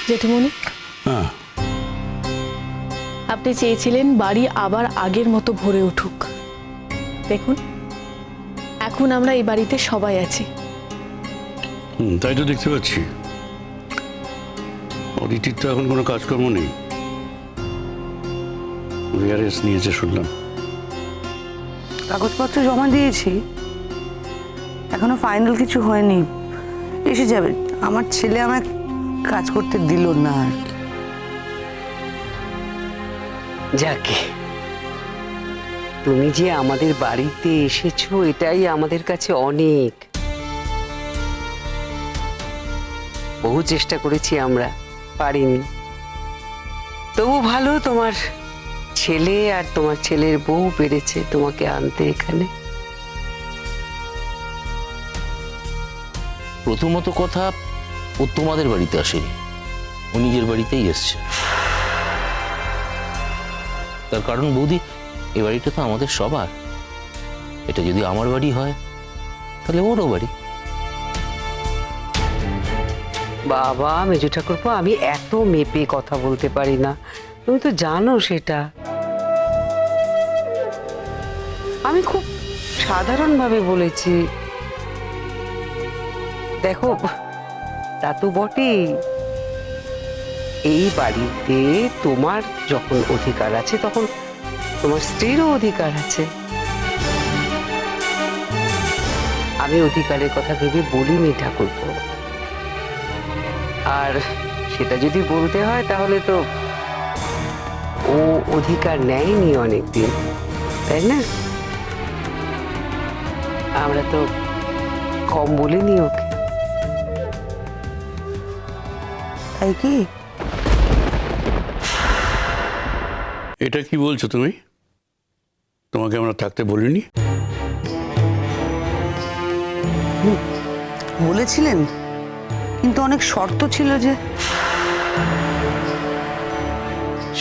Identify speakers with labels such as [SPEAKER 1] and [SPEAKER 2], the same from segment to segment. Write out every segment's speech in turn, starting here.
[SPEAKER 1] জেঠুমনি,
[SPEAKER 2] হ্যাঁ,
[SPEAKER 1] আপনি চেয়েছিলেন বাড়ি আবার আগের মতো ভরে উঠুক। দেখুন, এখন আমরা এই বাড়িতে সবাই আছি।
[SPEAKER 2] তাই তো দেখতে পাচ্ছি। অদিতির তো এখন কোনো কাজকর্ম নেই, রেয়ারেস নিয়েছে শুনলাম।
[SPEAKER 3] কাগজপত্র জমা দিয়েছি, এখনো ফাইনাল কিছু হয়নি, এসে যাবে। আমার ছেলে আমায় কাজ করতে দিল না আর কি।
[SPEAKER 4] যাকে তুমি যে আমাদের বাড়িতে এসেছো এটাই আমাদের কাছে অনেক। বহু চেষ্টা করেছি আমরা, পারিনি। তবু ভালো তোমার ছেলে আর তোমার ছেলের বউ পেরেছে তোমাকে আনতে এখানে।
[SPEAKER 5] প্রথমত কথা, ও তোমাদের বাড়িতে আসেনি, ও নিজের বাড়িতেই এসছে। তার কারণ বৌদি, এ বাড়িটা তো আমাদের সবার। এটা যদি আমার বাড়ি হয় তাহলে ওরও বাড়ি।
[SPEAKER 4] বাবা মেজো ঠাকুরপো, আমি এত মেপে কথা বলতে পারি না, তুমি তো জানো সেটা। আমি খুব সাধারণভাবে বলেছি। দেখো, তা তো বটেই, এই বাড়িতে তোমার যখন অধিকার আছে তখন তোমার স্ত্রীরও অধিকার আছে। আমি অধিকারের কথা ভেবে বলিনি ঠাকুরপো। আর সেটা যদি বলতে হয় তাহলে তো ও অধিকার নেয়নি অনেকদিন, তাই না? আমরা তো কম বলিনি ওকে।
[SPEAKER 3] তাই কি?
[SPEAKER 2] এটা কি বলছো তুমি? তোমাকে আমরা থাকতে বলিনি?
[SPEAKER 3] বলেছিলেন, কিন্তু অনেক শর্ত ছিল যে।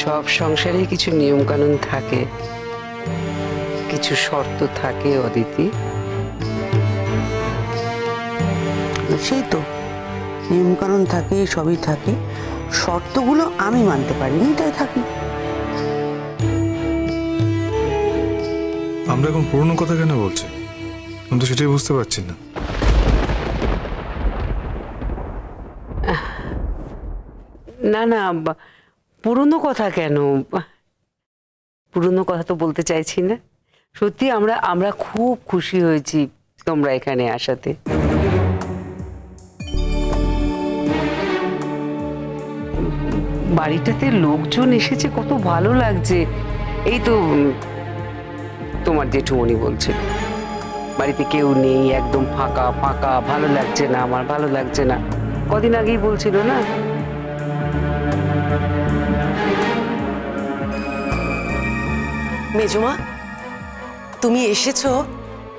[SPEAKER 4] সব সংসারে কিছু নিয়ম কানুন থাকে, কিছু শর্ত থাকে অদিতি।
[SPEAKER 3] সেই তো, নিয়মকানুন থাকে, সবই থাকে, শর্তগুলো আমি মানতে পারিনি, তাই থাকি।
[SPEAKER 6] আমরা এখন পুরনো কথা কেন বলছি? আমি তো সেটাই বুঝতে পারছি না।
[SPEAKER 4] না না, পুরনো কথা কেন? পুরনো কথা তো বলতে চাইছি না। সত্যি আমরা আমরা খুব খুশি হয়েছি তোমরা এখানে আসাতে। বাড়িটাতে লোকজন এসেছে, কত ভালো লাগছে। এই তো তোমার জেঠুমনি বলছে বাড়িতে কেউ নেই, একদম ফাঁকা ফাঁকা, ভালো লাগছে না, আমার ভালো লাগছে না। কদিন আগেই বলছিল না?
[SPEAKER 7] মেজমা, তুমি এসেছো,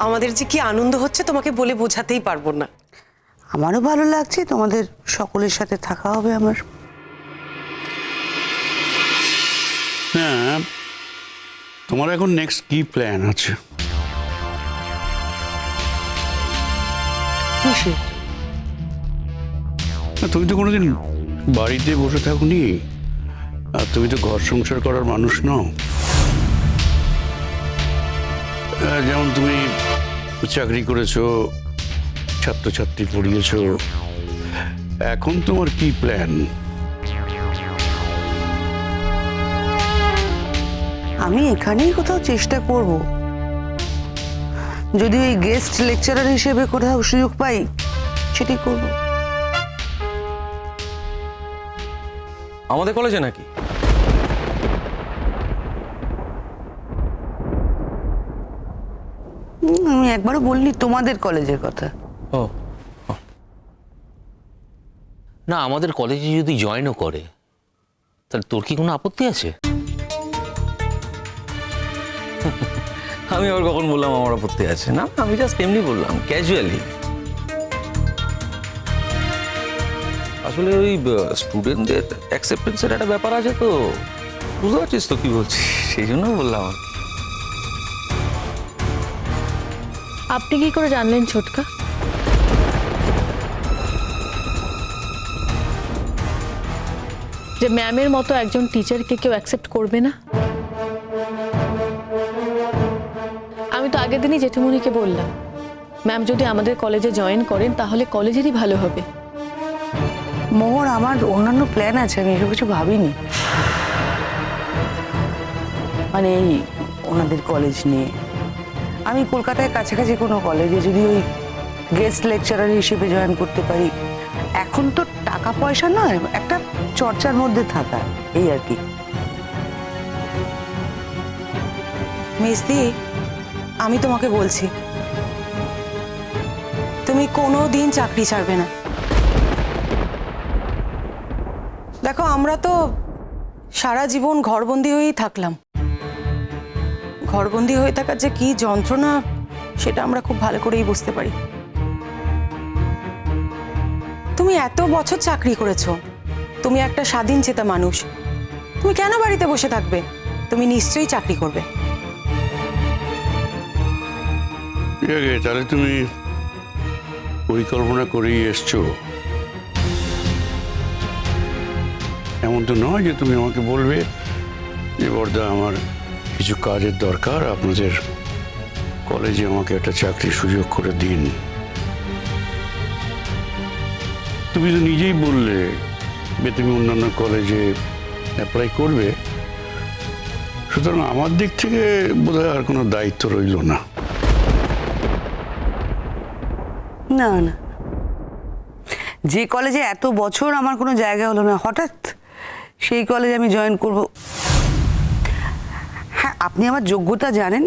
[SPEAKER 7] আমাদের যে কি আনন্দ হচ্ছে তোমাকে বলে বোঝাতেই পারবো না।
[SPEAKER 3] আমারও ভালো লাগছে, তোমাদের সকলের সাথে থাকা হবে আমার।
[SPEAKER 2] হ্যাঁ, তোমার এখন নেক্সট কি প্ল্যান আছে? তুমি তো কোনোদিন বাড়িতে বসে থাকুনি, আর তুমি তো ঘর সংসার করার মানুষ নও। যেমন তুমি চাকরি করেছো, ছাত্রছাত্রী পড়িয়েছো, এখন তোমার কি প্ল্যান?
[SPEAKER 3] আমি এখানেই কোথাও চেষ্টা করব, যদি ওই গেস্ট লেকচারার হিসেবে কোথাও সুযোগ পাই সেটাই করব।
[SPEAKER 8] আমাদের কলেজে নাকি?
[SPEAKER 3] আমি একবারও বলিনি তোমাদের কলেজের কথা।
[SPEAKER 5] ও ও। না, আমাদের কলেজে যদি জয়েনও করে তাহলে তোর কি কোনো আপত্তি আছে?
[SPEAKER 8] আমি আবার কখন বললাম আমার আপত্তি আছে? না, আমি জাস্ট এমনি বললাম, ক্যাজুয়ালি। আসলে ওই স্টুডেন্টদের অ্যাকসেপ্টেন্সের একটা ব্যাপার আছে, তো বুঝতে পারছিস তো কি বলছি, সেই জন্য বললাম।
[SPEAKER 1] আপনি কি করে জানলেন ছোটকা? যে ম্যামের মতো একজন টিচারকে কেউ অ্যাকসেপ্ট করবে না? আমি তো আগের দিনই জেঠুমনিকে বললাম, ম্যাম যদি আমাদের কলেজে জয়েন করেন তাহলে কলেজেরই ভালো হবে।
[SPEAKER 3] মোহর, আমার অন্যান্য প্ল্যান আছে, আমি এসব কিছু ভাবিনি। মানে এই ওনাদের কলেজ নিয়ে আমি কলকাতায় কাছাকাছি কোনো কলেজে যদি ওই গেস্ট লেকচারার হিসেবে জয়েন করতে পারি, এখন তো টাকা পয়সা নয়, একটা চর্চার মধ্যে থাকা, এই আর কি।
[SPEAKER 7] মেজদি, আমি তোমাকে বলছি, তুমি কোনো দিন চাকরি ছাড়বে না। দেখো, আমরা তো সারা জীবন ঘরবন্দি হয়েই থাকলাম। ঘরবন্দি হয়ে থাকার যে কি যন্ত্রণা, সেটা আমরা খুব ভালো করেই বুঝতে পারি। তুমি এত বছর চাকরি করেছো, তুমি একটা স্বাধীন চেতা মানুষ, তুমি কেন বাড়িতে বসে থাকবে? তুমি নিশ্চয়ই চাকরি করবে।
[SPEAKER 2] তাহলে তুমি পরিকল্পনা করেই এসছো। এমন তো নয় যে তুমি আমাকে বলবে যে বড়দা আমার কিছু কাজের দরকার, আপনাদের কলেজে আমাকে একটা চাকরির সুযোগ করে দিন। তুমি তো নিজেই বললে যে তুমি অন্যান্য কলেজে অ্যাপ্লাই করবে, সুতরাং আমার দিক থেকে বোধহয় আর কোনো দায়িত্ব রইল না।
[SPEAKER 3] না না, যে কলেজে এত বছর আমার কোনো জায়গা হলো না, হঠাৎ সেই কলেজে আমি জয়েন করব? হ্যাঁ, আপনি আমার যোগ্যতা জানেন।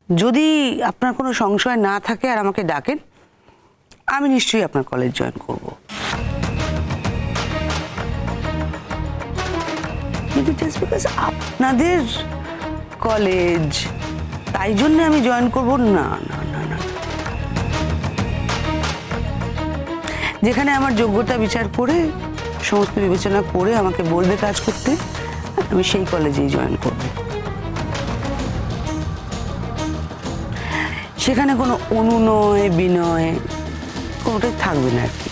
[SPEAKER 3] যদি আপনার কোনো সংশয় না থাকে আর আমাকে ডাকেন, আমি নিশ্চয়ই আপনার কলেজ জয়েন করব। কিন্তু জাস্ট বিকজ আপনাদের কলেজ, তাই জন্য আমি জয়েন করব না, না না না। যেখানে আমার যোগ্যতা বিচার করে, সমস্ত বিবেচনা করে আমাকে বলবে কাজ করতে, আমি সেই কলেজেই জয়েন করব। সেখানে কোনো অনুনয় বিনয় কোনোটাই থাকবে না আর কি।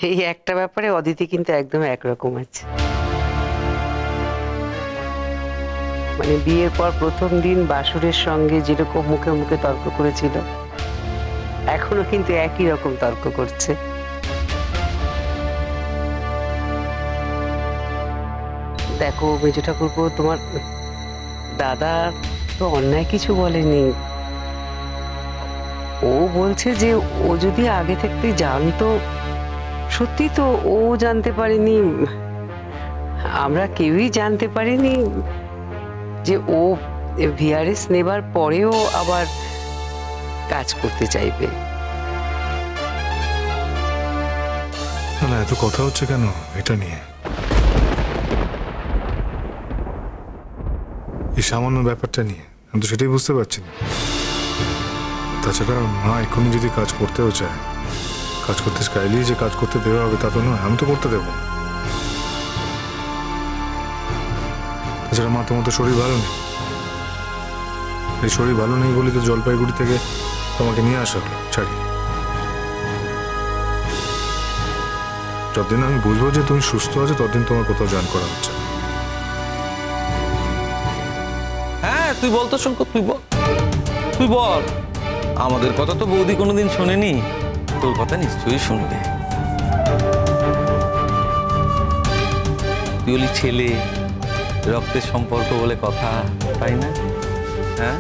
[SPEAKER 4] এই একটা ব্যাপারে অদিতি কিন্তু একদম একরকম আছে। মানে বিয়ের পর প্রথম দিন বাসুরের সঙ্গে যেরকম মুখে মুখে তর্ক করেছিল, এখনো কিন্তু একই রকম তর্ক করছে। দেখো মেজো ঠাকুরপো, তোমার দাদা তো অন্যায় কিছু বলেনি। ও বলছে যে ও যদি আগে থেকে জানতো, সত্যি তো ও জানতে পারেনি, আমরা কেউই জানতে পারিনি যে ও ভিআরএস নেবার পরেও আবার কাজ করতে চাইবে।
[SPEAKER 6] না, এত কথা হচ্ছে কেন এটা নিয়ে? এই সামান্য ব্যাপারটা নিয়ে আমি তো সেটাই বুঝতে পারছি না। তাছাড়া মা এখনই যদি কাজ করতেও চায়, কাজ করতে চাইলেই যে কাজ করতে দেওয়া হবে তা তো নয়, আমি তো করতে দেবো। তাছাড়া মা, তোমার তো শরীর ভালো নেই। এই শরীর ভালো নেই বলে তো জলপাইগুড়ি থেকে তোমাকে নিয়ে আসা হলো ছাড়িয়ে। যতদিন আমি বুঝবো যে তুমি সুস্থ আছো, ততদিন তোমার কোথাও জয়েন করা হচ্ছে না।
[SPEAKER 8] হ্যাঁ, তুই বল তো শঙ্কর, তুই বল, তুই বল। আমাদের কথা তো বৌদি কোনোদিন শোনেনি, তোর কথা নিশ্চয়ই শুনবে। তুই বলি ছেলে, রক্তের সম্পর্ক বলে কথা, তাই না? হ্যাঁ,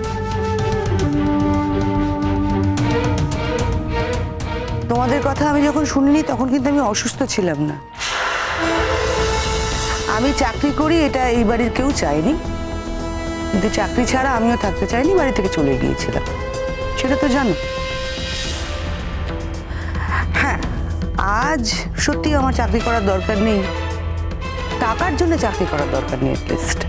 [SPEAKER 3] তোমাদের কথা আমি যখন শুনিনি তখন কিন্তু আমি অসুস্থ ছিলাম না। আমি চাকরি করি এটা এই বাড়ির কেউ চায়নি, কিন্তু চাকরি ছাড়া আমিও থাকতে চাইনি, বাড়ি থেকে চলে গিয়েছিলাম, সেটা তো জানো। হ্যাঁ, আজ সত্যি আমার চাকরি করার দরকার নেই, টাকার জন্য চাকরি করার দরকার নেই অ্যাটলিস্ট।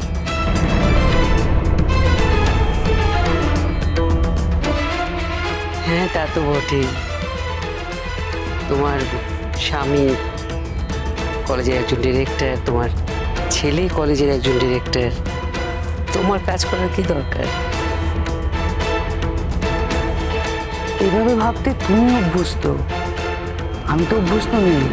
[SPEAKER 4] হ্যাঁ, তা তো বটেই। তোমার স্বামী কলেজের একজন ডিরেক্টর, তোমার ছেলে কলেজের একজন ডিরেক্টর, তোমার কাজ করার কি দরকার?
[SPEAKER 3] এভাবে ভাবতে তুমি অভ্যস্ত, আমি তো অভ্যস্ত নেই।